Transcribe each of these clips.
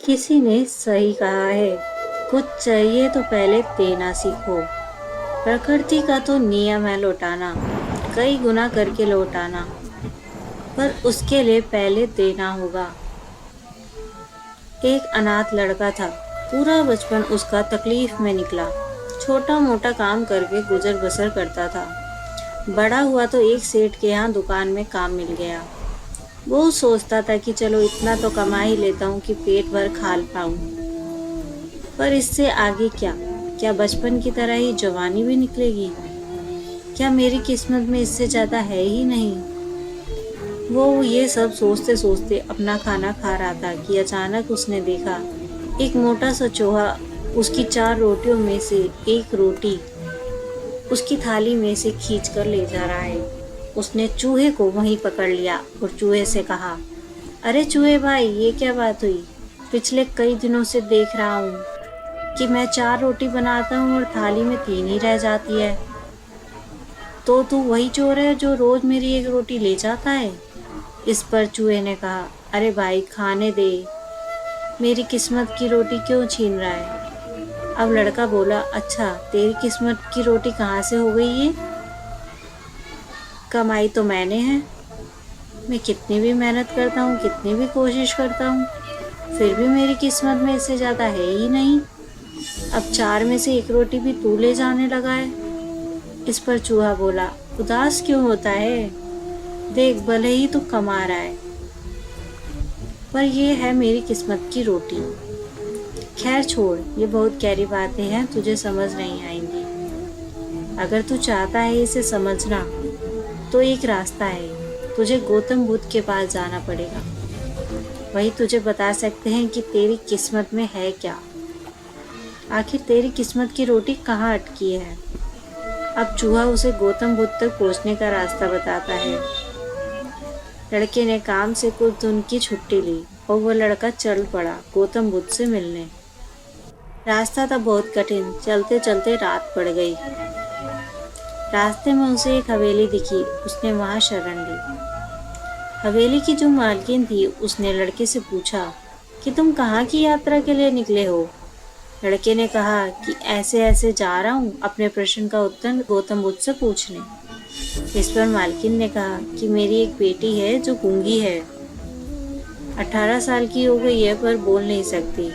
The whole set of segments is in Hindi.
किसी ने सही कहा है, कुछ चाहिए तो पहले देना सीखो। प्रकृति का तो नियम है लौटाना, कई गुना करके लौटाना, पर उसके लिए पहले देना होगा। एक अनाथ लड़का था। पूरा बचपन उसका तकलीफ में निकला। छोटा मोटा काम करके गुजर बसर करता था। बड़ा हुआ तो एक सेठ के यहाँ दुकान में काम मिल गया। वो सोचता था कि चलो इतना तो कमा ही लेता हूँ कि पेट भर खा पाऊँ। पर इससे आगे क्या? क्या बचपन की तरह ही जवानी भी निकलेगी? क्या मेरी किस्मत में इससे ज्यादा है ही नहीं? वो ये सब सोचते सोचते अपना खाना खा रहा था कि अचानक उसने देखा एक मोटा सा चूहा उसकी 4 रोटियों में से एक रोटी उसकी थाली में से खींच कर ले जा रहा है। उसने चूहे को वहीं पकड़ लिया और चूहे से कहा, अरे चूहे भाई, ये क्या बात हुई? पिछले कई दिनों से देख रहा हूँ कि मैं 4 रोटी बनाता हूँ और थाली में 3 ही रह जाती है। तो तू वही चोर है जो रोज मेरी एक रोटी ले जाता है? इस पर चूहे ने कहा, अरे भाई खाने दे, मेरी किस्मत की रोटी क्यों छीन रहा है? अब लड़का बोला, अच्छा तेरी किस्मत की रोटी कहाँ से हो गई ये? कमाई तो मैंने है। मैं कितनी भी मेहनत करता हूँ, कितनी भी कोशिश करता हूँ, फिर भी मेरी किस्मत में इससे ज्यादा है ही नहीं। अब 4 में से एक रोटी भी तू ले जाने लगा है। इस पर चूहा बोला, उदास क्यों होता है? देख, भले ही तू कमा रहा है, पर ये है मेरी किस्मत की रोटी। खैर छोड़, ये बहुत गहरी बातें हैं, तुझे समझ नहीं आएंगी। अगर तू चाहता है इसे समझना तो एक रास्ता है, तुझे गौतम बुद्ध के पास जाना पड़ेगा। वही तुझे बता सकते हैं कि तेरी किस्मत में है क्या। आखिर तेरी किस्मत की रोटी कहाँ अटकी है। अब चूहा उसे गौतम बुद्ध तक पहुँचने का रास्ता बताता है। लड़के ने काम से कुछ दिन की छुट्टी ली और वह लड़का चल पड़ा गौतम बुद्ध से मिलने। रास्ता था बहुत कठिन, चलते चलते रात पड़ गई। रास्ते में उसे एक हवेली दिखी, उसने वहां शरण ली। हवेली की जो मालकिन थी उसने लड़के से पूछा कि तुम कहाँ की यात्रा के लिए निकले हो? लड़के ने कहा कि ऐसे ऐसे जा रहा हूँ अपने प्रश्न का उत्तर गौतम बुद्ध से पूछने। इस पर मालकिन ने कहा कि मेरी एक बेटी है जो गूंगी है, 18 साल की हो गई है पर बोल नहीं सकती।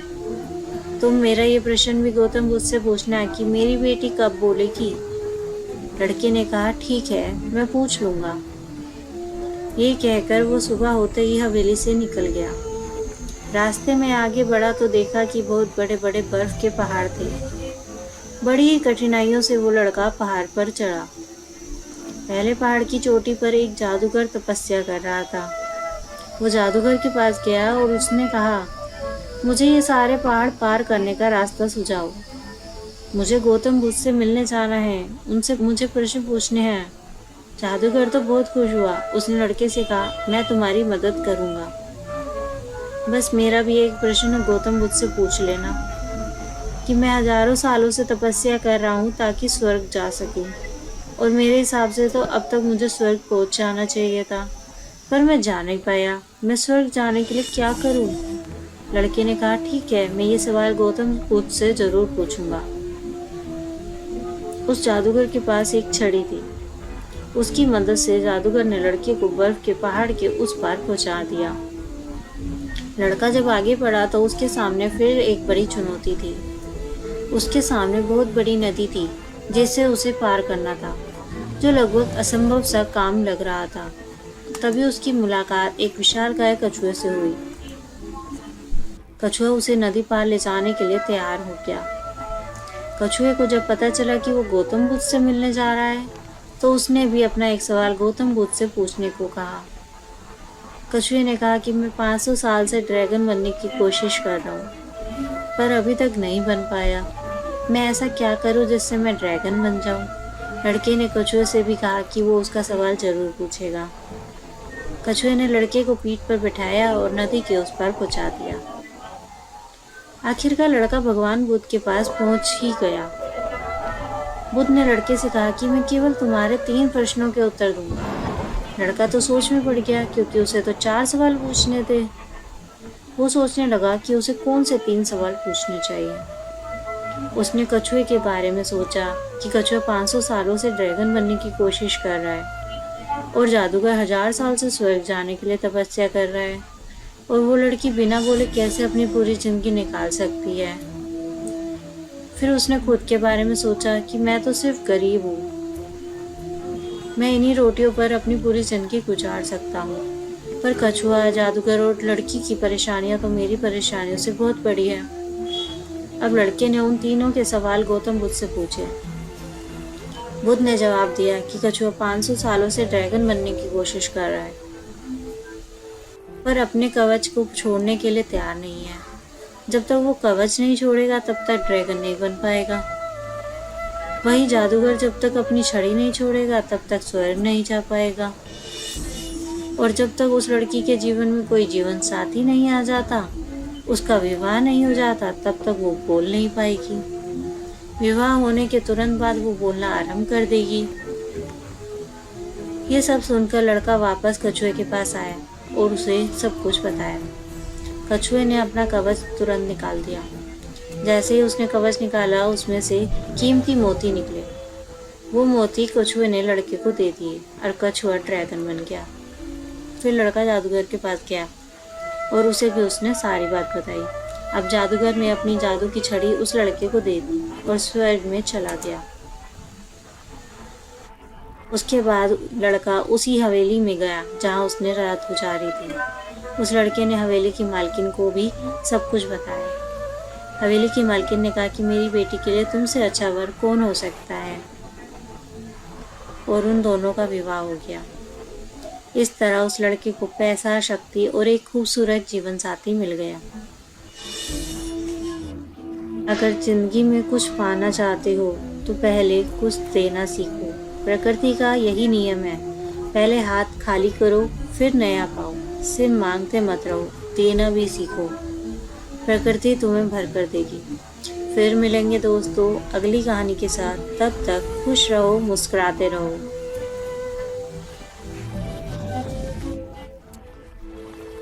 तुम मेरा ये प्रश्न भी गौतम बुद्ध से पूछना कि मेरी बेटी कब बोलेगी। लड़के ने कहा, ठीक है, मैं पूछ लूंगा। ये कहकर वो सुबह होते ही हवेली से निकल गया। रास्ते में आगे बढ़ा तो देखा कि बहुत बड़े बड़े बर्फ के पहाड़ थे। बड़ी ही कठिनाइयों से वो लड़का पहाड़ पर चढ़ा। पहले पहाड़ की चोटी पर एक जादूगर तपस्या कर रहा था। वो जादूगर के पास गया और उसने कहा, मुझे ये सारे पहाड़ पार करने का रास्ता सुझाओ। मुझे गौतम बुद्ध से मिलने जाना है, उनसे मुझे प्रश्न पूछने हैं। जादूगर तो बहुत खुश हुआ। उसने लड़के से कहा, मैं तुम्हारी मदद करूंगा, बस मेरा भी एक प्रश्न गौतम बुद्ध से पूछ लेना कि मैं हजारों सालों से तपस्या कर रहा हूँ ताकि स्वर्ग जा सकूं, और मेरे हिसाब से तो अब तक मुझे स्वर्ग पहुंच जाना चाहिए था, पर मैं जा नहीं पाया। मैं स्वर्ग जाने के लिए क्या करूं? लड़के ने कहा, ठीक है, मैं ये सवाल गौतम बुद्ध से जरूर पूछूंगा। उस जादूगर के पास एक छड़ी थी। उसकी मदद से जादूगर ने लड़के को बर्फ के पहाड़ के उस पार पहुंचा दिया। लड़का जब आगे बढ़ा तो उसके सामने फिर एक बड़ी चुनौती थी। उसके सामने बहुत बड़ी नदी थी जिसे उसे पार करना था, जो लगभग असंभव सा काम लग रहा था। तभी उसकी मुलाकात एक विशालकाय कछुए से हुई। कछुआ उसे नदी पार ले जाने के लिए तैयार हो गया। कछुए को जब पता चला कि वो गौतम बुद्ध से मिलने जा रहा है तो उसने भी अपना एक सवाल गौतम बुद्ध से पूछने को कहा। कछुए ने कहा कि मैं 500 साल से ड्रैगन बनने की कोशिश कर रहा हूँ, पर अभी तक नहीं बन पाया। मैं ऐसा क्या करूँ जिससे मैं ड्रैगन बन जाऊँ? लड़के ने कछुए से भी कहा कि वो उसका सवाल जरूर पूछेगा। कछुए ने लड़के को पीठ पर बिठाया और नदी के उस पार पहुंचा दिया। आखिरकार लड़का भगवान बुद्ध के पास पहुंच ही गया। बुद्ध ने लड़के से कहा कि मैं केवल तुम्हारे 3 प्रश्नों के उत्तर दूंगा। लड़का तो सोच में पड़ गया क्योंकि उसे तो 4 सवाल पूछने थे। वो सोचने लगा कि उसे कौन से 3 सवाल पूछने चाहिए। उसने कछुए के बारे में सोचा कि कछुआ 500 सालों से ड्रैगन बनने की कोशिश कर रहा है और जादूगर 1000 साल से स्वर्ग जाने के लिए तपस्या कर रहा है, और वो लड़की बिना बोले कैसे अपनी पूरी जिंदगी निकाल सकती है। फिर उसने खुद के बारे में सोचा कि मैं तो सिर्फ गरीब हूँ, मैं इन्हीं रोटियों पर अपनी पूरी जिंदगी गुजार सकता हूँ, पर कछुआ, जादूगर और लड़की की परेशानियां तो मेरी परेशानियों से बहुत बड़ी है। अब लड़के ने उन तीनों के सवाल गौतम बुद्ध से पूछे। बुद्ध ने जवाब दिया कि कछुआ 500 सालों से ड्रैगन बनने की कोशिश कर रहा है, पर अपने कवच को छोड़ने के लिए तैयार नहीं है। जब तक वो कवच नहीं छोड़ेगा तब तक ड्रैगन नहीं बन पाएगा। वही जादूगर जब तक अपनी छड़ी नहीं छोड़ेगा तब तक स्वर्ग नहीं जा पाएगा। और जब तक उस लड़की के जीवन में कोई जीवन साथी नहीं आ जाता, उसका विवाह नहीं हो जाता, तब तक वो बोल नहीं पाएगी। विवाह होने के तुरंत बाद वो बोलना आरंभ कर देगी। ये सब सुनकर लड़का वापस कछुए के पास आया और उसे सब कुछ बताया। कछुए ने अपना कवच तुरंत निकाल दिया। जैसे ही उसने कवच निकाला, उसमें से कीमती मोती निकले। वो मोती कछुए ने लड़के को दे दिए और कछुआ ड्रैगन बन गया। फिर लड़का जादूगर के पास गया और उसे भी उसने सारी बात बताई। अब जादूगर ने अपनी जादू की छड़ी उस लड़के को दे दी और स्वर्ग में चला गया। उसके बाद लड़का उसी हवेली में गया जहाँ उसने रात गुजारी थी। उस लड़के ने हवेली की मालकिन को भी सब कुछ बताया। हवेली की मालकिन ने कहा कि मेरी बेटी के लिए तुमसे अच्छा वर कौन हो सकता है, और उन दोनों का विवाह हो गया। इस तरह उस लड़के को पैसा, शक्ति और एक खूबसूरत जीवन साथी मिल गया। अगर जिंदगी में कुछ पाना चाहते हो तो पहले कुछ देना सीखो। प्रकृति का यही नियम है, पहले हाथ खाली करो फिर नया पाओ। सिर्फ मांगते मत रहो, देना भी सीखो। प्रकृति तुम्हें भर कर देगी। फिर मिलेंगे दोस्तों अगली कहानी के साथ। तब तक खुश रहो, मुस्कुराते रहो।